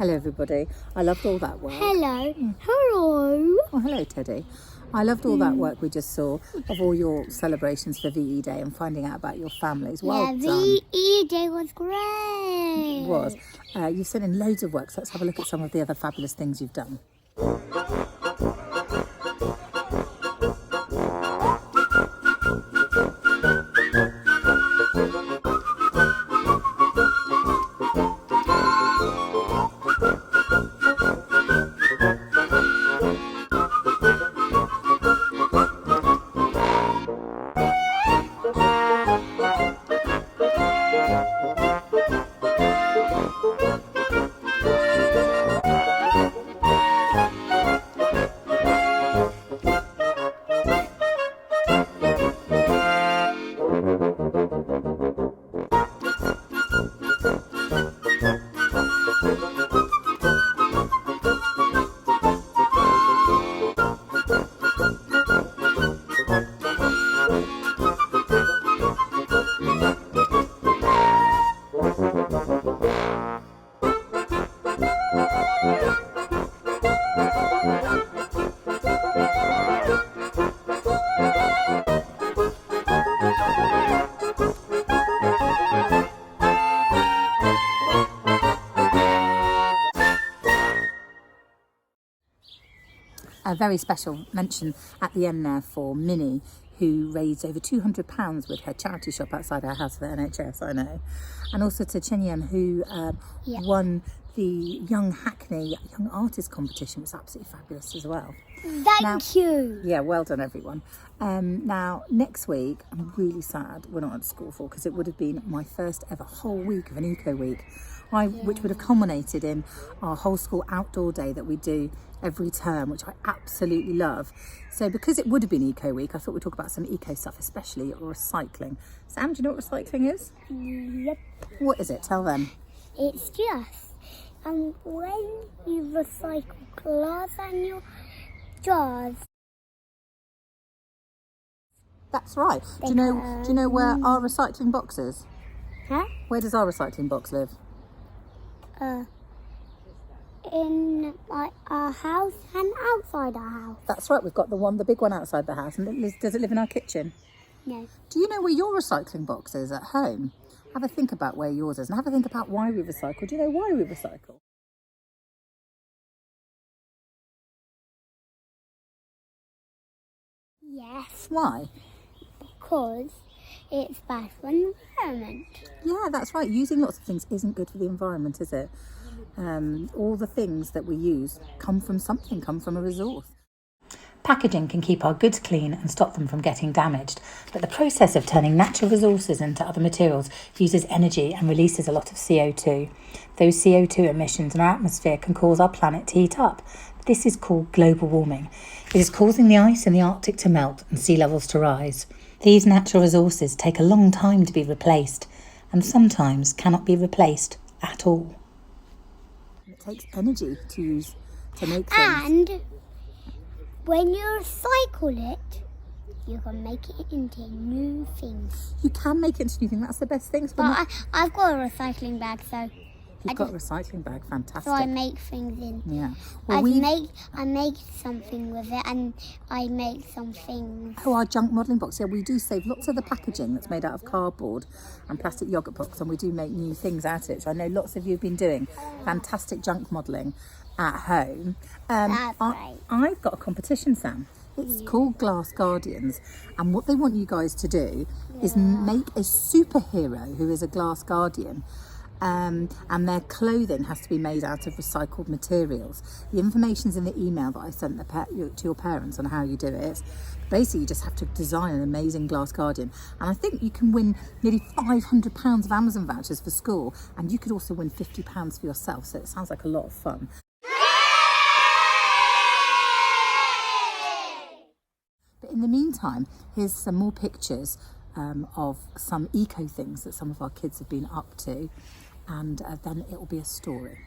Hello everybody. I loved all that work. Hello. Hello. Oh, hello Teddy. I loved all that work we just saw of all your celebrations for VE Day and finding out about your families. Well done. VE Day was great. It was. You've sent in loads of work, so let's have a look at some of the other fabulous things you've done. A very special mention at the end there for Minnie, who raised over £200 with her charity shop outside our house for the NHS, I know. And also to Chenyem, who won the Young Hackney Young Artist competition. It was absolutely fabulous as well. Thank you. Yeah, well done everyone. Now, next week, I'm really sad we're not at school for, because it would have been my first ever whole week of an eco week, which would have culminated in our whole school outdoor day that we do every term, which I absolutely love. So because it would have been eco week, I thought we'd talk about some eco stuff, especially recycling. Sam, do you know what recycling is? Yep. What is it? Tell them. It's just when you recycle glass and your jars. That's right. Do you know where our recycling box is? Huh? Where does our recycling box live? In our house and outside our house. That's right. We've got the big one outside the house. And does it live in our kitchen? No. Do you know where your recycling box is at home? Have a think about where yours is and have a think about why we recycle. Do you know why we recycle? Yes. Why? Because it's bad for the environment. Yeah, that's right. Using lots of things isn't good for the environment, is it? All the things that we use come from a resource. Packaging can keep our goods clean and stop them from getting damaged, but the process of turning natural resources into other materials uses energy and releases a lot of CO2. Those CO2 emissions in our atmosphere can cause our planet to heat up. This is called global warming. It is causing the ice in the Arctic to melt and sea levels to rise. These natural resources take a long time to be replaced and sometimes cannot be replaced at all. It takes energy to use to make things. And when you recycle it, you can make it into new things. You can make it into new things. That's the best thing. But I've got a recycling bag, so you've got a recycling bag. Fantastic. So I make things in. Yeah. Well, I make something with it, and I make some things. Oh, our junk modelling box. Yeah, we do save lots of the packaging that's made out of cardboard and plastic yoghurt box, and we do make new things out of it. So I know lots of you have been doing fantastic junk modelling at home. That's right. I've got a competition, Sam. It's called Glass Guardians, and what they want you guys to do is make a superhero who is a glass guardian. And their clothing has to be made out of recycled materials. The information's in the email that I sent to your parents on how you do it. Basically, you just have to design an amazing glass guardian. And I think you can win nearly £500 of Amazon vouchers for school, and you could also win £50 for yourself. So it sounds like a lot of fun. But in the meantime, here's some more pictures of some eco things that some of our kids have been up to. And then it will be a story.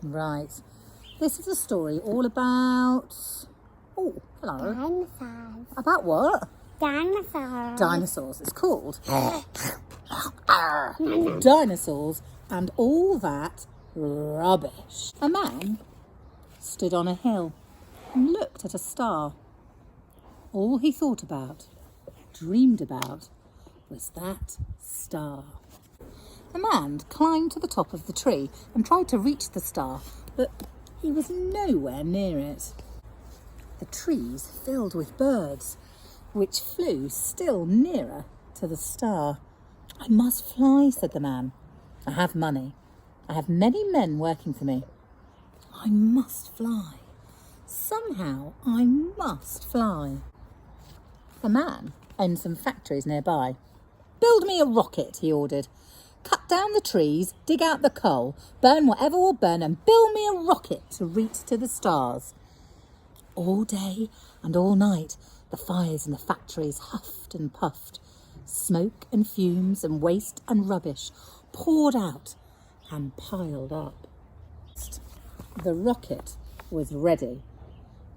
Right. This is a story all about... Oh, hello. Dinosaurs. About what? Dinosaurs. Dinosaurs. It's called Dinosaurs and All That Rubbish. A man stood on a hill and looked at a star. All he thought about, dreamed about, was that star. The man climbed to the top of the tree and tried to reach the star, but he was nowhere near it. The trees filled with birds, which flew still nearer to the star. I must fly, said the man. I have money. I have many men working for me. I must fly. Somehow I must fly. The man owned some factories nearby. Build me a rocket, he ordered. Cut down the trees, dig out the coal, burn whatever will burn, and build me a rocket to reach to the stars. All day and all night, the fires in the factories huffed and puffed. Smoke and fumes and waste and rubbish poured out and piled up. The rocket was ready,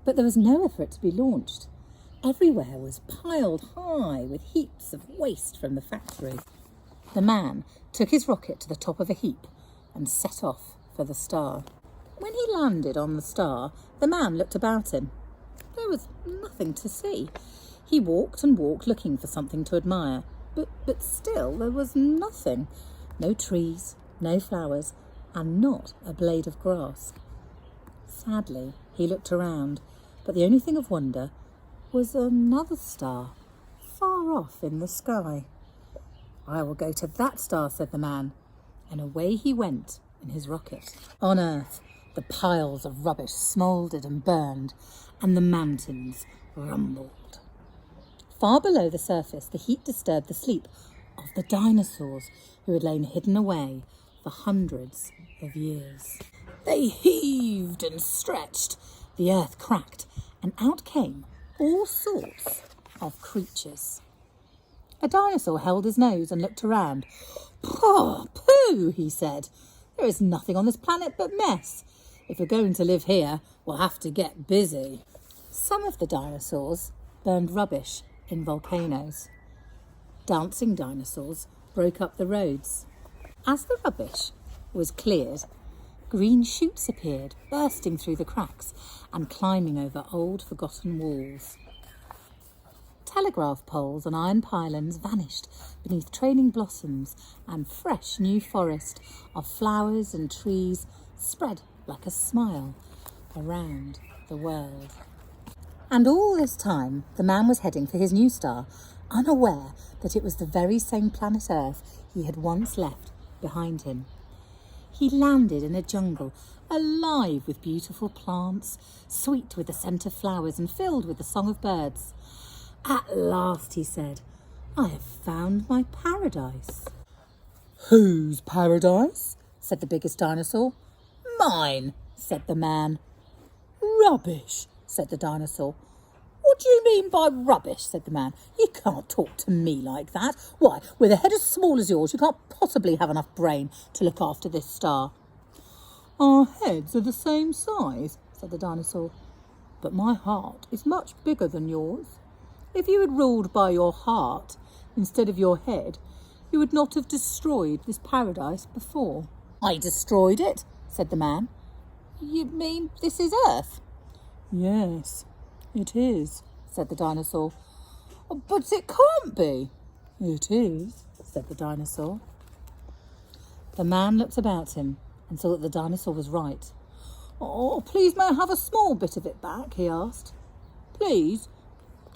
but there was nowhere for it to be launched. Everywhere was piled high with heaps of waste from the factory. The man took his rocket to the top of a heap and set off for the star. When he landed on the star, the man looked about him. There was nothing to see. He walked and walked looking for something to admire, but still there was nothing. No trees, no flowers, and not a blade of grass. Sadly, he looked around, but the only thing of wonder was another star, far off in the sky. I will go to that star, said the man, and away he went in his rocket. On Earth, the piles of rubbish smouldered and burned, and the mountains rumbled. Far below the surface, the heat disturbed the sleep of the dinosaurs who had lain hidden away for hundreds of years. They heaved and stretched, the earth cracked, and out came all sorts of creatures. A dinosaur held his nose and looked around. Pooh, he said. There is nothing on this planet but mess. If we're going to live here, we'll have to get busy. Some of the dinosaurs burned rubbish in volcanoes. Dancing dinosaurs broke up the roads. As the rubbish was cleared, green shoots appeared, bursting through the cracks and climbing over old forgotten walls. Telegraph poles and iron pylons vanished beneath trailing blossoms, and fresh new forest of flowers and trees spread like a smile around the world. And all this time, the man was heading for his new star, unaware that it was the very same planet Earth he had once left behind him. He landed in a jungle, alive with beautiful plants, sweet with the scent of flowers and filled with the song of birds. At last, he said, I have found my paradise. Whose paradise? Said the biggest dinosaur. Mine, said the man. Rubbish, said the dinosaur. What do you mean by rubbish? Said the man. You can't talk to me like that. Why, with a head as small as yours, you can't possibly have enough brain to look after this star. Our heads are the same size, said the dinosaur, but my heart is much bigger than yours. If you had ruled by your heart instead of your head, you would not have destroyed this paradise before. I destroyed it, said the man. You mean this is Earth? Yes, it is, said the dinosaur. But it can't be. It is, said the dinosaur. The man looked about him and saw that the dinosaur was right. Oh, please may I have a small bit of it back, he asked. Please?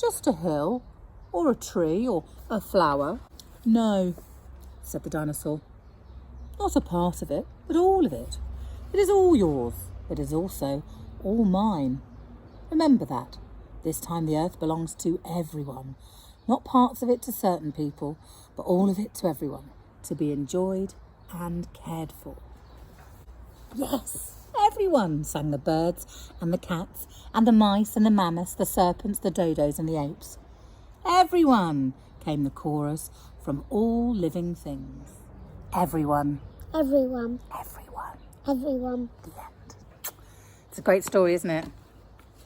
Just a hill, or a tree, or a flower. No, said the dinosaur. Not a part of it, but all of it. It is all yours. It is also all mine. Remember that. This time the earth belongs to everyone. Not parts of it to certain people, but all of it to everyone, to be enjoyed and cared for. Yes, everyone, sang the birds and the cats and the mice and the mammoths, the serpents, the dodos and the apes. Everyone, came the chorus from all living things. Everyone. Everyone. Everyone. Everyone. The end. It's a great story, isn't it?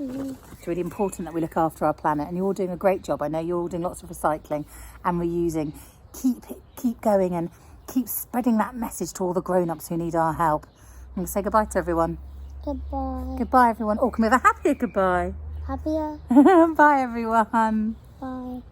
Mm-hmm. It's really important that we look after our planet, and you're all doing a great job. I know you're all doing lots of recycling and reusing. Keep going and keep spreading that message to all the grown-ups who need our help. And say goodbye to everyone. Goodbye. Goodbye, everyone. Oh, can we have a happier goodbye? Happier. Bye, everyone. Bye.